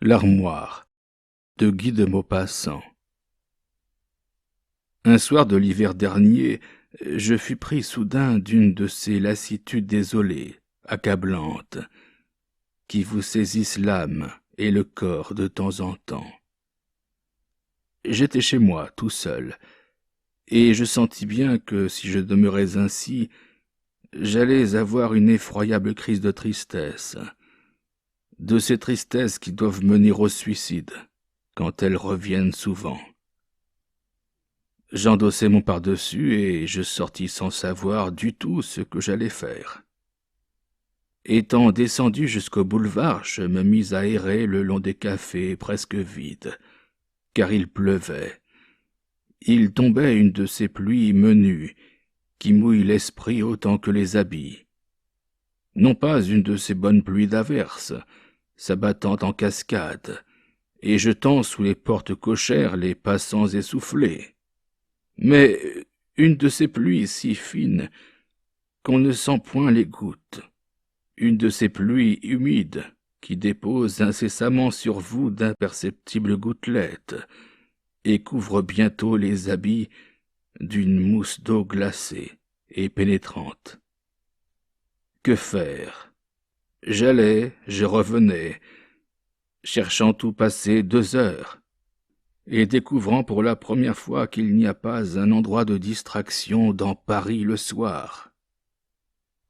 L'armoire de Guy de Maupassant. Un soir de l'hiver dernier, je fus pris soudain d'une de ces lassitudes désolées, accablantes, qui vous saisissent l'âme et le corps de temps en temps. J'étais chez moi, tout seul, et je sentis bien que si je demeurais ainsi, j'allais avoir une effroyable crise de tristesse, de ces tristesses qui doivent mener au suicide, quand elles reviennent souvent. J'endossai mon pardessus et je sortis sans savoir du tout ce que j'allais faire. Étant descendu jusqu'au boulevard, je me mis à errer le long des cafés presque vides, car il pleuvait. Il tombait une de ces pluies menues qui mouillent l'esprit autant que les habits. Non pas une de ces bonnes pluies d'averse, s'abattant en cascade et jetant sous les portes cochères les passants essoufflés, mais une de ces pluies si fines qu'on ne sent point les gouttes, une de ces pluies humides qui déposent incessamment sur vous d'imperceptibles gouttelettes et couvrent bientôt les habits d'une mousse d'eau glacée et pénétrante. Que faire? J'allais, je revenais, cherchant tout passé 2 heures, et découvrant pour la première fois qu'il n'y a pas un endroit de distraction dans Paris le soir.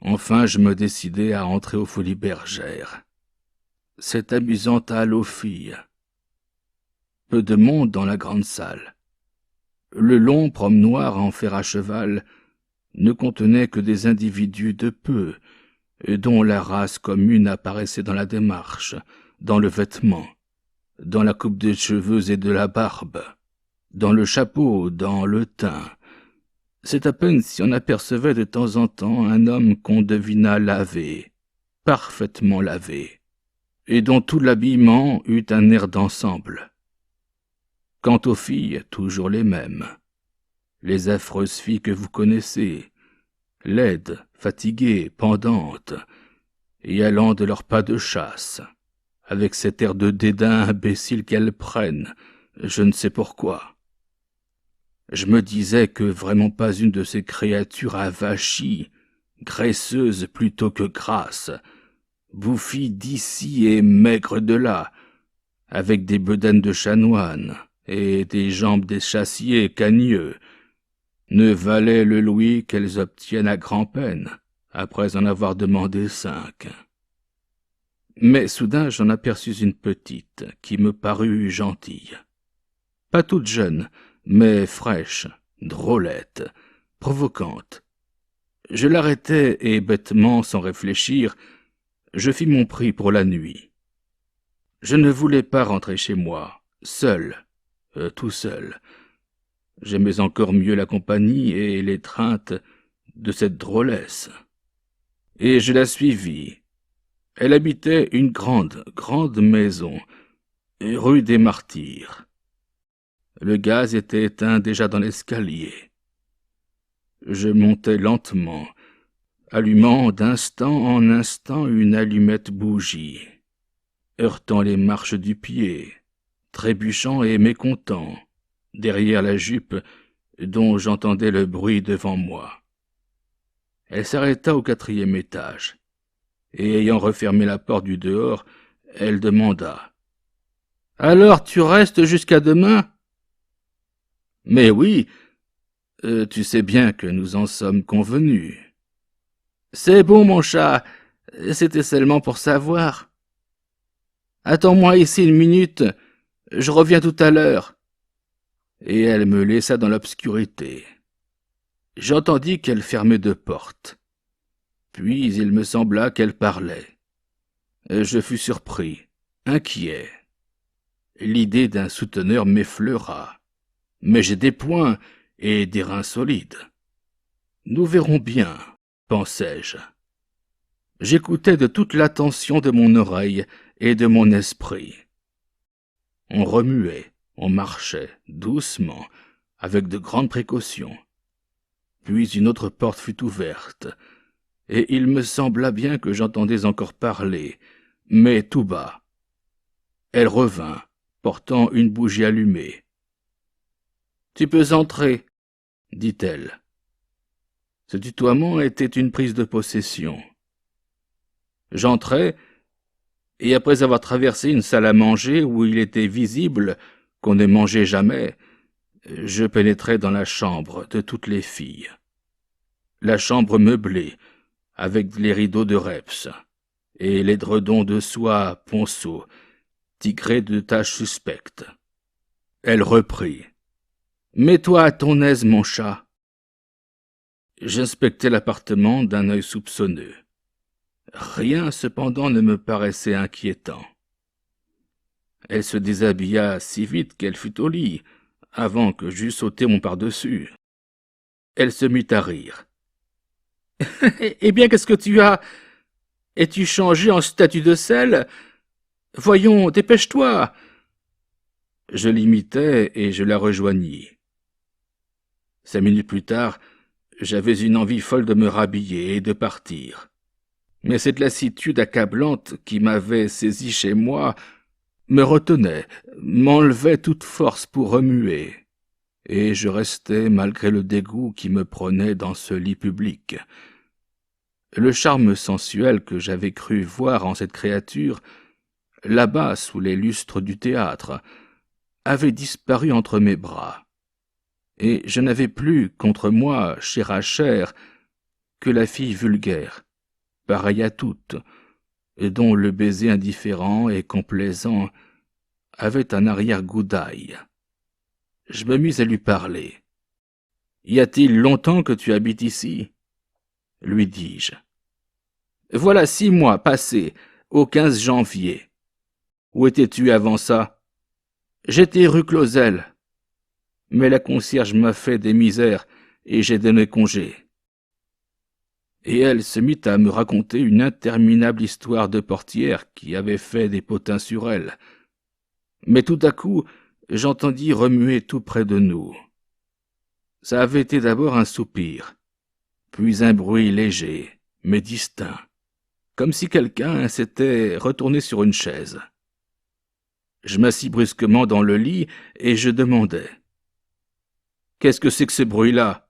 Enfin, je me décidai à entrer aux Folies Bergères. Cette amusante halle aux filles. Peu de monde dans la grande salle. Le long promenoir en fer à cheval ne contenait que des individus de peu, dont la race commune apparaissait dans la démarche, dans le vêtement, dans la coupe des cheveux et de la barbe, dans le chapeau, dans le teint. C'est à peine si on apercevait de temps en temps un homme qu'on devina lavé, parfaitement lavé, et dont tout l'habillement eut un air d'ensemble. Quant aux filles, toujours les mêmes, les affreuses filles que vous connaissez, laides, fatiguées, pendantes, et allant de leurs pas de chasse, avec cet air de dédain imbécile qu'elles prennent, je ne sais pourquoi. Je me disais que vraiment pas une de ces créatures avachies, graisseuses plutôt que grasses, bouffies d'ici et maigres de là, avec des bedaines de chanoine et des jambes des chassiers cagneux, ne valait le louis qu'elles obtiennent à grand-peine, après en avoir demandé 5. Mais soudain j'en aperçus une petite, qui me parut gentille. Pas toute jeune, mais fraîche, drôlette, provocante. Je l'arrêtai et bêtement, sans réfléchir, je fis mon prix pour la nuit. Je ne voulais pas rentrer chez moi, seul, tout seul. J'aimais encore mieux la compagnie et l'étreinte de cette drôlesse. Et je la suivis. Elle habitait une grande, grande maison, rue des Martyrs. Le gaz était éteint déjà dans l'escalier. Je montai lentement, allumant d'instant en instant une allumette bougie, heurtant les marches du pied, trébuchant et mécontent, derrière la jupe dont j'entendais le bruit devant moi. Elle s'arrêta au 4e étage, et ayant refermé la porte du dehors, elle demanda : « Alors tu restes jusqu'à demain ? » ?»« Mais oui, tu sais bien que nous en sommes convenus. »« C'est bon, mon chat, c'était seulement pour savoir. Attends-moi ici 1 minute, je reviens tout à l'heure. » Et elle me laissa dans l'obscurité. J'entendis qu'elle fermait 2 portes. Puis il me sembla qu'elle parlait. Je fus surpris, inquiet. L'idée d'un souteneur m'effleura. Mais j'ai des poings et des reins solides. Nous verrons bien, pensai-je. J'écoutais de toute l'attention de mon oreille et de mon esprit. On remuait, on marchait, doucement, avec de grandes précautions. Puis une autre porte fut ouverte, et il me sembla bien que j'entendais encore parler, mais tout bas. Elle revint, portant une bougie allumée. « Tu peux entrer, » dit-elle. Ce tutoiement était une prise de possession. J'entrai, et après avoir traversé une salle à manger où il était visible qu'on ne mangeait jamais, je pénétrai dans la chambre de toutes les filles. La chambre meublée, avec les rideaux de reps, et l'édredon de soie ponceau, tigré de taches suspectes. Elle reprit. « Mets-toi à ton aise, mon chat. » J'inspectai l'appartement d'un œil soupçonneux. Rien, cependant, ne me paraissait inquiétant. Elle se déshabilla si vite qu'elle fut au lit, avant que j'eus ôté mon pardessus. Elle se mit à rire. « Eh bien, qu'est-ce que tu as? Es-tu changé en statue de sel? Voyons, dépêche-toi !» Je l'imitai et je la rejoignis. 5 minutes plus tard, j'avais une envie folle de me rhabiller et de partir. Mais cette lassitude accablante qui m'avait saisi chez moi me retenait, m'enlevait toute force pour remuer, et je restais malgré le dégoût qui me prenait dans ce lit public. Le charme sensuel que j'avais cru voir en cette créature, là-bas sous les lustres du théâtre, avait disparu entre mes bras, et je n'avais plus contre moi, chair à chair, que la fille vulgaire, pareille à toutes, et dont le baiser indifférent et complaisant avait un arrière-goût d'ail. Je me mis à lui parler. « Y a-t-il longtemps que tu habites ici ?» lui dis-je. « Voilà 6 mois passés, au 15 janvier. Où étais-tu avant ça ? » « J'étais rue Clausel. Mais la concierge m'a fait des misères et j'ai donné congé. » Et elle se mit à me raconter une interminable histoire de portière qui avait fait des potins sur elle. Mais tout à coup, j'entendis remuer tout près de nous. Ça avait été d'abord un soupir, puis un bruit léger, mais distinct, comme si quelqu'un s'était retourné sur une chaise. Je m'assis brusquement dans le lit et je demandai. « Qu'est-ce que c'est que ce bruit-là »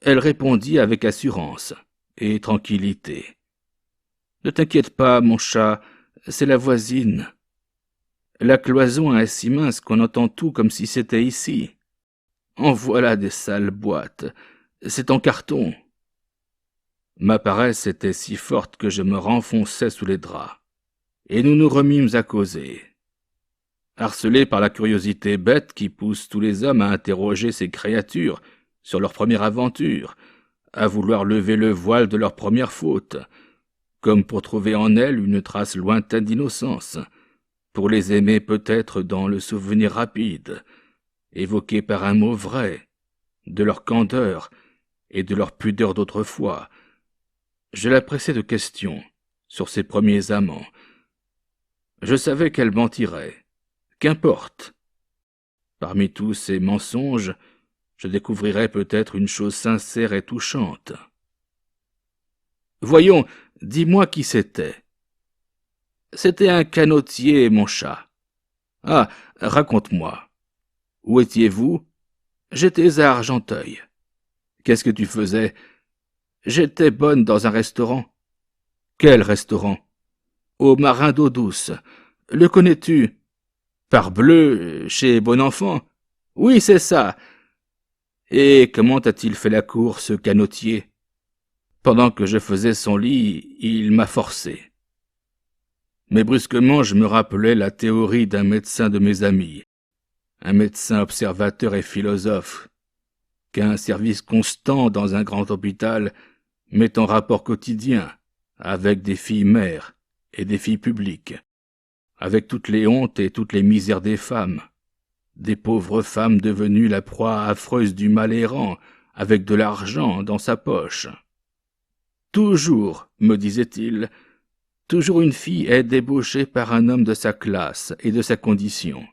Elle répondit avec assurance et tranquillité. « Ne t'inquiète pas, mon chat, c'est la voisine. La cloison est si mince qu'on entend tout comme si c'était ici. En voilà des sales boîtes, c'est en carton. » Ma paresse était si forte que je me renfonçais sous les draps, et nous nous remîmes à causer. Harcelé par la curiosité bête qui pousse tous les hommes à interroger ces créatures sur leur première aventure, à vouloir lever le voile de leur première faute, comme pour trouver en elles une trace lointaine d'innocence, pour les aimer peut-être dans le souvenir rapide, évoqué par un mot vrai, de leur candeur et de leur pudeur d'autrefois. Je la pressais de questions sur ses premiers amants. Je savais qu'elle mentirait. Qu'importe. Parmi tous ces mensonges, je découvrirais peut-être une chose sincère et touchante. Voyons, dis-moi qui c'était. C'était un canotier, mon chat. Ah, raconte-moi. Où étiez-vous? J'étais à Argenteuil. Qu'est-ce que tu faisais? J'étais bonne dans un restaurant. Quel restaurant? Au Marin d'eau douce. Le connais-tu? Parbleu, chez Bonenfant? Oui, c'est ça. Et comment a-t-il fait la cour, ce canotier? Pendant que je faisais son lit, il m'a forcé. Mais brusquement, je me rappelais la théorie d'un médecin de mes amis, un médecin observateur et philosophe, qu'un service constant dans un grand hôpital met en rapport quotidien avec des filles mères et des filles publiques, avec toutes les hontes et toutes les misères des femmes, des pauvres femmes devenues la proie affreuse du mal errant, avec de l'argent dans sa poche. Toujours, me disait-il, toujours une fille est débauchée par un homme de sa classe et de sa condition.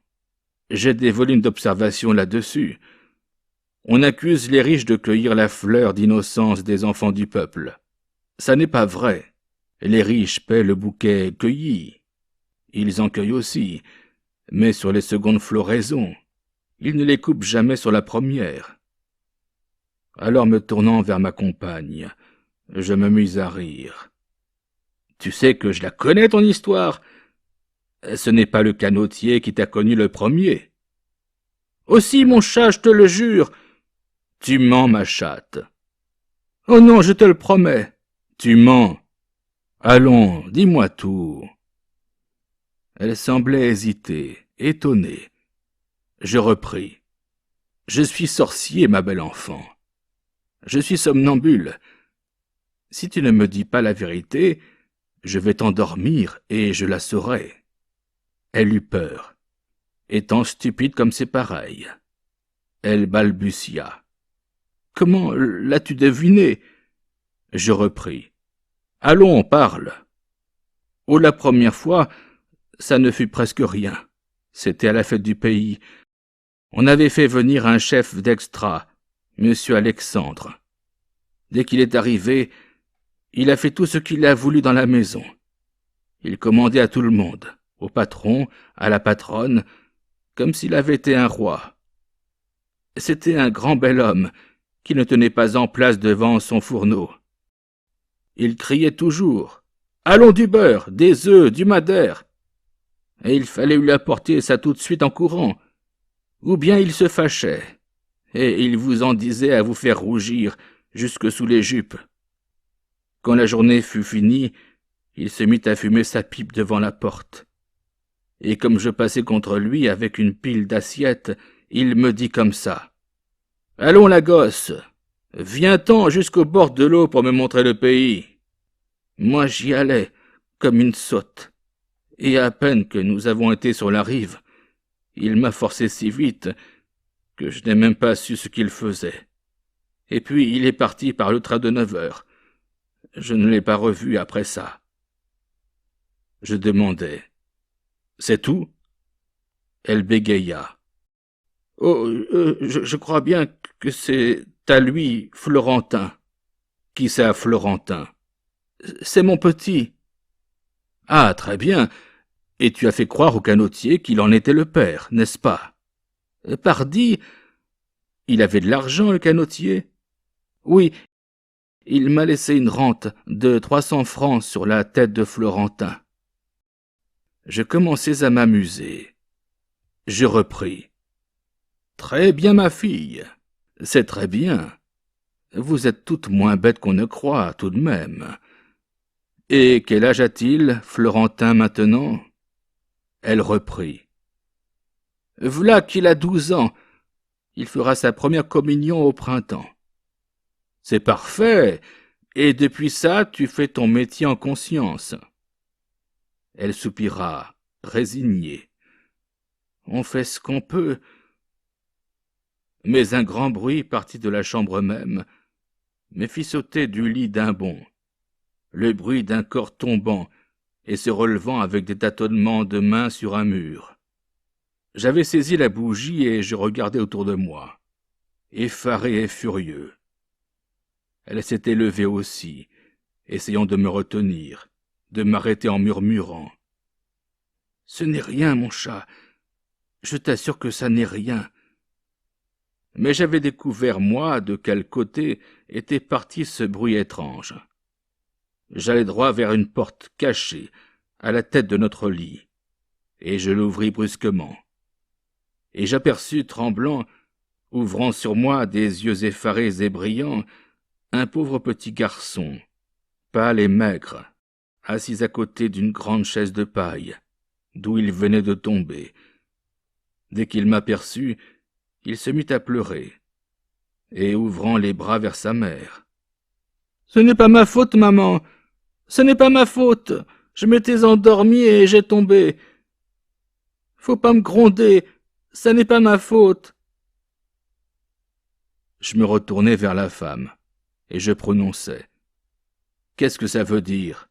J'ai des volumes d'observation là-dessus. On accuse les riches de cueillir la fleur d'innocence des enfants du peuple. Ça n'est pas vrai. Les riches paient le bouquet cueilli. Ils en cueillent aussi, mais sur les secondes floraisons. Ils ne les coupent jamais sur la première. » Alors me tournant vers ma compagne, je me mis à rire. « Tu sais que je la connais, ton histoire. Ce n'est pas le canotier qui t'a connu le premier. »« Aussi, mon chat, je te le jure. »« Tu mens, ma chatte. »« Oh non, je te le promets. »« Tu mens. »« Allons, dis-moi tout. » Elle semblait hésiter, étonnée. Je repris. « Je suis sorcier, ma belle enfant. Je suis somnambule. Si tu ne me dis pas la vérité, je vais t'endormir et je la saurai. » Elle eut peur, étant stupide comme c'est pareil. Elle balbutia. « Comment l'as-tu deviné ?» Je repris. « Allons, parle. » Oh, la première fois, ça ne fut presque rien. C'était à la fête du pays. On avait fait venir un chef d'extra, Monsieur Alexandre. Dès qu'il est arrivé, il a fait tout ce qu'il a voulu dans la maison. Il commandait à tout le monde, au patron, à la patronne, comme s'il avait été un roi. C'était un grand bel homme qui ne tenait pas en place devant son fourneau. Il criait toujours « Allons du beurre, des œufs, du madère !» Et il fallait lui apporter ça tout de suite en courant. Ou bien il se fâchait, et il vous en disait à vous faire rougir jusque sous les jupes. Quand la journée fut finie, il se mit à fumer sa pipe devant la porte. Et comme je passais contre lui avec une pile d'assiettes, il me dit comme ça. « Allons, la gosse, viens-t'en jusqu'au bord de l'eau pour me montrer le pays. » Moi j'y allais, comme une sotte. Et à peine que nous avons été sur la rive, il m'a forcé si vite que je n'ai même pas su ce qu'il faisait. Et puis il est parti par le train de 9 heures. Je ne l'ai pas revu après ça. Je demandai. « C'est tout ?» Elle bégaya. « Oh, je crois bien que c'est à lui, Florentin. »« Qui c'est, Florentin ?»« C'est mon petit. »« Ah, très bien. Et tu as fait croire au canotier qu'il en était le père, n'est-ce pas ?»« Pardi, il avait de l'argent, le canotier. »« Oui, il m'a laissé une rente de 300 francs sur la tête de Florentin. » Je commençais à m'amuser. Je repris. « Très bien, ma fille. C'est très bien. Vous êtes toute moins bête qu'on ne croit, tout de même. Et quel âge a-t-il, Florentin, maintenant ?» Elle reprit. « V'là qu'il a 12 ans. Il fera sa première communion au printemps. »« C'est parfait. Et depuis ça, tu fais ton métier en conscience. » Elle soupira, résignée. « On fait ce qu'on peut. » Mais un grand bruit partit de la chambre même, me fit sauter du lit d'un bond. Le bruit d'un corps tombant et se relevant avec des tâtonnements de mains sur un mur. J'avais saisi la bougie et je regardais autour de moi, effaré et furieux. Elle s'était levée aussi, essayant de me retenir, de m'arrêter en murmurant. « Ce n'est rien, mon chat. Je t'assure que ça n'est rien. » Mais j'avais découvert, moi, de quel côté était parti ce bruit étrange. J'allai droit vers une porte cachée, à la tête de notre lit, et je l'ouvris brusquement. Et j'aperçus, tremblant, ouvrant sur moi des yeux effarés et brillants, un pauvre petit garçon, pâle et maigre, assis à côté d'une grande chaise de paille, d'où il venait de tomber. Dès qu'il m'aperçut, il se mit à pleurer, et ouvrant les bras vers sa mère. « Ce n'est pas ma faute, maman. Ce n'est pas ma faute. Je m'étais endormi et j'ai tombé. Faut pas me gronder. Ça n'est pas ma faute. » Je me retournai vers la femme, et je prononçai. « Qu'est-ce que ça veut dire ?»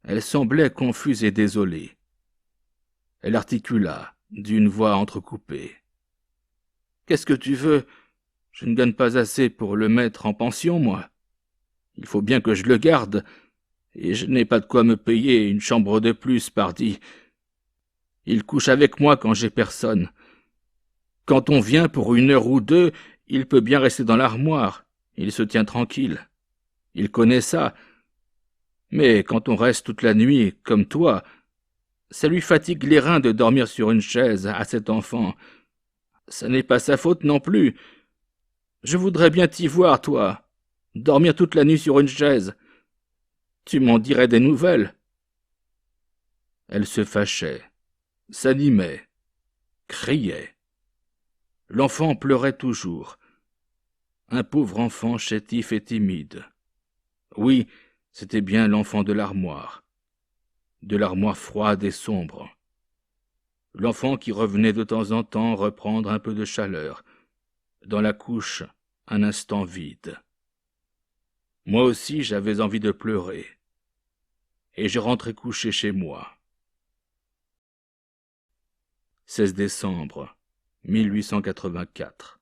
Elle semblait confuse et désolée. Elle articula, d'une voix entrecoupée. « Qu'est-ce que tu veux? Je ne gagne pas assez pour le mettre en pension, moi. Il faut bien que je le garde, et je n'ai pas de quoi me payer une chambre de plus, pardi. Il couche avec moi quand j'ai personne. Quand on vient pour 1 heure ou 2, il peut bien rester dans l'armoire. Il se tient tranquille. Il connaît ça. Mais quand on reste toute la nuit, comme toi, ça lui fatigue les reins de dormir sur une chaise à cet enfant. Ça n'est pas sa faute non plus. Je voudrais bien t'y voir, toi. Dormir toute la nuit sur une chaise. Tu m'en dirais des nouvelles. Elle se fâchait, s'animait, criait. L'enfant pleurait toujours. Un pauvre enfant chétif et timide. Oui, c'était bien l'enfant de l'armoire froide et sombre. L'enfant qui revenait de temps en temps reprendre un peu de chaleur, dans la couche, un instant vide. Moi aussi j'avais envie de pleurer, et je rentrais coucher chez moi. 16 décembre 1884.